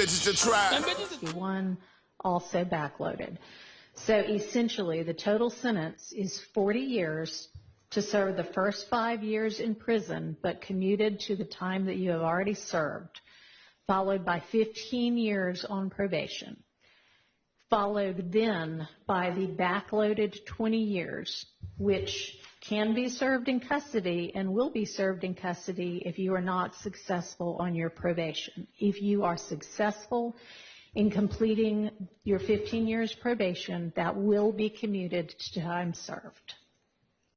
bitches to try. One also backloaded. So essentially, the total sentence is 40 years to serve the first 5 years in prison, but commuted to the time that you have already served, followed by 15 years on probation, followed then by the backloaded 20 years, which can be served in custody and will be served in custody if you are not successful on your probation. If you are successful in completing your 15 years probation, that will be commuted to time served.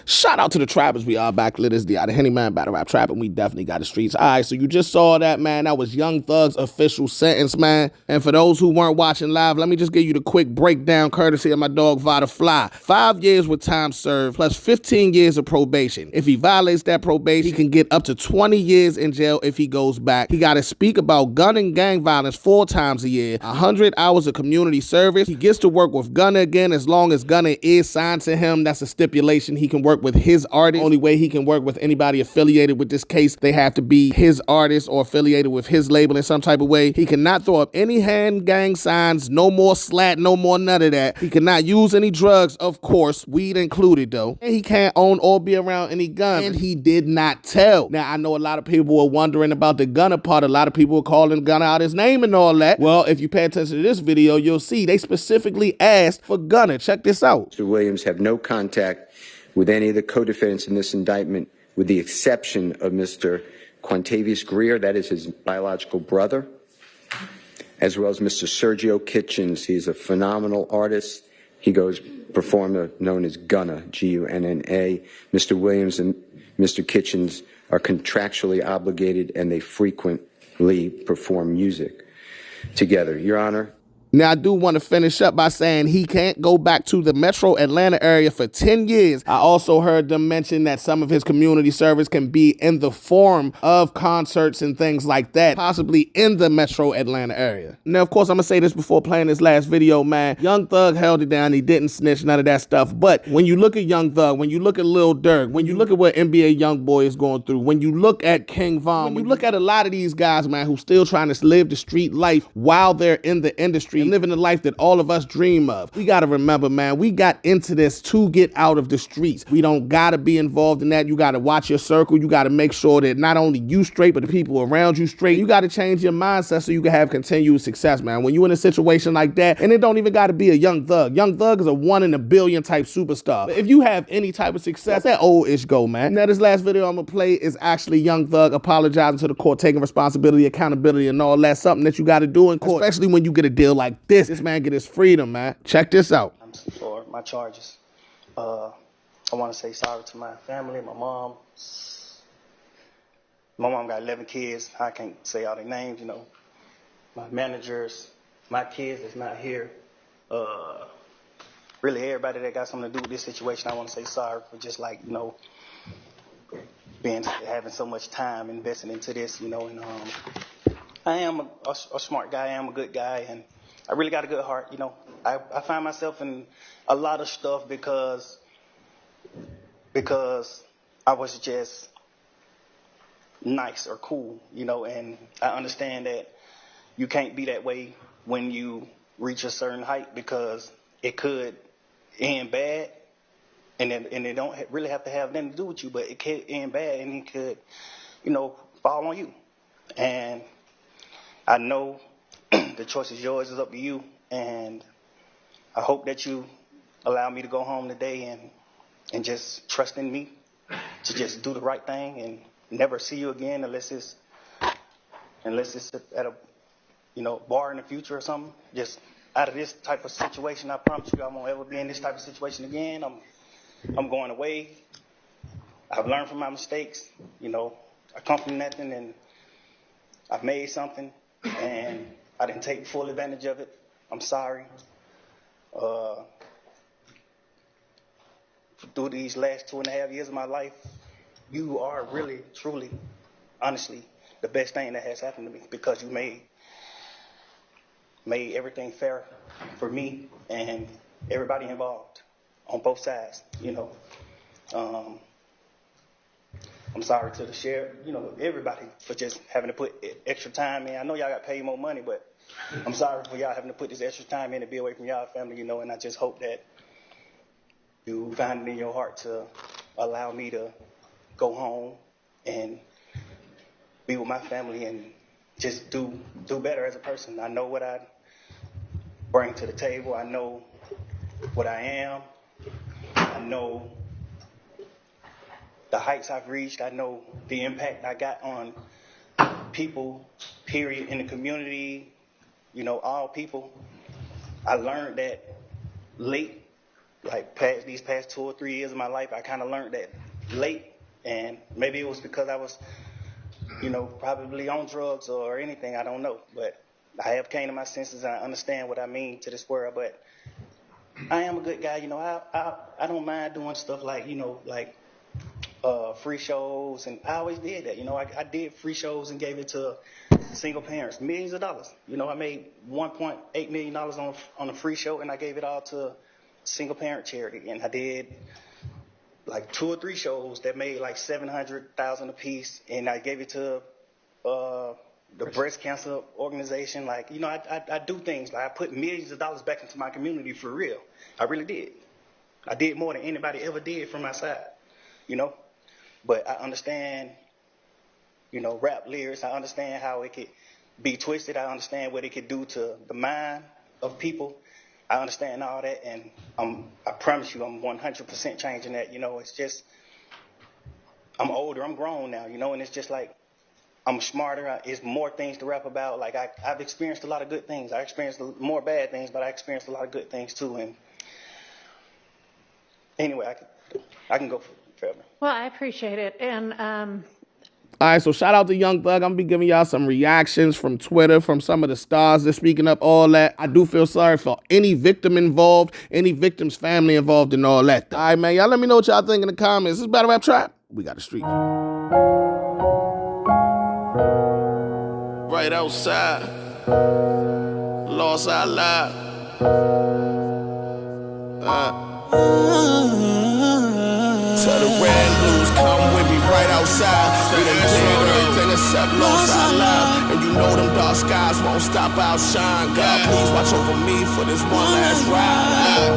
Shout out to the trappers. We are back. Lit as the out of Henny Man battle rap trapping. We definitely got the streets. All right, so you just saw that, man. That was Young Thug's official sentence, man. And for those who weren't watching live, let me just give you the quick breakdown courtesy of my dog Vada Fly. 5 years with time served plus 15 years of probation. If he violates that probation, he can get up to 20 years in jail if he goes back. He got to speak about gun and gang violence 4 times a year. 100 hours of community service. He gets to work with Gunna again as long as Gunna is signed to him. That's a stipulation. He can work with his artist. Only way he can work with anybody affiliated with this case, they have to be his artist or affiliated with his label in some type of way. He cannot throw up any hand gang signs, no more slat, no more none of that. He cannot use any drugs, of course, weed included though. And he can't own or be around any guns. And he did not tell. Now, I know a lot of people were wondering about the Gunna part. A lot of people were calling Gunna out his name and all that. Well, if you pay attention to this video, you'll see they specifically asked for Gunna. Check this out. Mr. Williams have no contact with any of the co-defendants in this indictment, with the exception of Mr. Quantavious Greer, that is his biological brother, as well as Mr. Sergio Kitchens. He's a phenomenal artist. He goes performer known as Gunna, G-U-N-N-A. Mr. Williams and Mr. Kitchens are contractually obligated, and they frequently perform music together. Your Honor. Now, I do want to finish up by saying he can't go back to the metro Atlanta area for 10 years. I also heard them mention that some of his community service can be in the form of concerts and things like that, possibly in the metro Atlanta area. Now, of course, I'm going to say this before playing this last video, man. Young Thug held it down. He didn't snitch, none of that stuff. But when you look at Young Thug, when you look at Lil Durk, when you look at what NBA Youngboy is going through, when you look at King Von, when you look at a lot of these guys, man, who still trying to live the street life while they're in the industry, and living the life that all of us dream of. We got to remember, man, we got into this to get out of the streets. We don't got to be involved in that. You got to watch your circle. You got to make sure that not only you straight, but the people around you straight. You got to change your mindset so you can have continued success, man. When you in a situation like that, and it don't even got to be a Young Thug. Young Thug is a 1 in a billion type superstar. But if you have any type of success, that old-ish go, man. Now, this last video I'm going to play is actually Young Thug apologizing to the court, taking responsibility, accountability, and all that. Something that you got to do in court, especially when you get a deal like this. This man get his freedom, man. Check this out. For my charges, I want to say sorry to my family, my mom. My mom got 11 kids. I can't say all their names, you know. My managers, my kids that's not here. Really everybody that got something to do with this situation, I want to say sorry for just like, you know, having so much time investing into this, you know. And I am a smart guy. I am a good guy, and I really got a good heart, you know. I find myself in a lot of stuff because I was just nice or cool, you know, and I understand that you can't be that way when you reach a certain height because it could end bad, and it don't really have to have nothing to do with you, but it could end bad and it could, you know, fall on you. And I know the choice is yours, it's up to you, and I hope that you allow me to go home today and just trust in me to just do the right thing and never see you again unless it's at a, you know, bar in the future or something. Just out of this type of situation, I promise you I won't ever be in this type of situation again. I'm going away. I've learned from my mistakes. You know, I come from nothing and I've made something and I didn't take full advantage of it. I'm sorry. Through these last 2.5 years of my life, you are really, truly, honestly, the best thing that has happened to me because you made everything fair for me and everybody involved on both sides, you know. I'm sorry to the sheriff, you know, everybody for just having to put extra time in. I know y'all got paid more money, but I'm sorry for y'all having to put this extra time in to be away from y'all family, and I just hope that you find it in your heart to allow me to go home and be with my family and just do better as a person. I know what I bring to the table. I know what I am. I know the heights I've reached. I know the impact I got on people, period, in the community, all people. I learned that late, like these past 2 or 3 years of my life, I kind of learned that late. And maybe it was because I was, probably on drugs or anything, I don't know. But I have came to my senses and I understand what I mean to this world. But I am a good guy, I don't mind doing stuff like, free shows, and I always did that. I did free shows and gave it to single parents, millions of dollars. I made $1.8 million on a free show, and I gave it all to single parent charity. And I did like 2 or 3 shows that made like $700,000 a piece, and I gave it to the breast cancer organization. Like, I do things like I put millions of dollars back into my community for real. I really did. I did more than anybody ever did from my side, But I understand, rap lyrics. I understand how it could be twisted. I understand what it could do to the mind of people. I understand all that, and I promise you I'm 100% changing that. It's just, I'm older, I'm grown now, and it's just like, I'm smarter. It's more things to rap about. Like, I've experienced a lot of good things. I experienced more bad things, but I experienced a lot of good things too. And anyway, I can go forever. Well, I appreciate it. And All right, so shout out to Young Thug. I'm going to be giving y'all some reactions from Twitter, from some of the stars that's speaking up, all that. I do feel sorry for any victim involved, any victim's family involved in all that. All right, man, y'all let me know what y'all think in the comments. This is Battle Rap Trap. We got the streets. Right outside, lost our life. Tell the red blues, come with me right outside. We done did everything except lost our lives. And you know them dark skies won't stop our shine. God, please watch over me for this one last ride.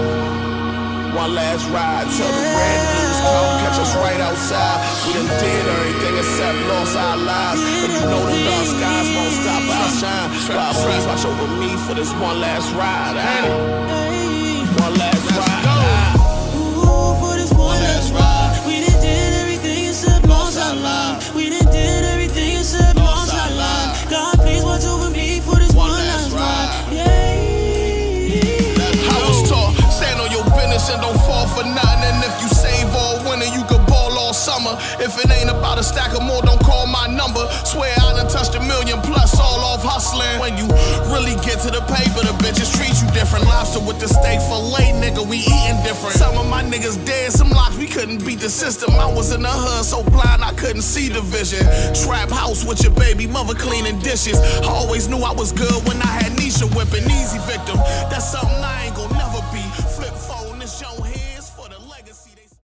One last ride. Tell the red blues, come catch us right outside. We done did everything except lost our lives. And you know them dark skies won't stop our shine. God, please watch over me for this one last ride. One last ride. We done did everything except lost our lives. God, please watch over me for this one last ride. I was taught, stand on your business and don't fall for nothing. And if you save all winter, you could ball all summer. If it ain't about a stack of more, don't call my number. Swear I done touched $1 million plus, all off hustling. When you really get to the paper, the bitches treat you different. Lobster with the steak fillet, nigga, we eating different. Some of my niggas dead, some locks, we couldn't beat the system. I was in the hood so blind I couldn't see the vision. Trap house with your baby mother cleaning dishes. I always knew I was good when I had Nisha whipping. Easy victim, that's something I ain't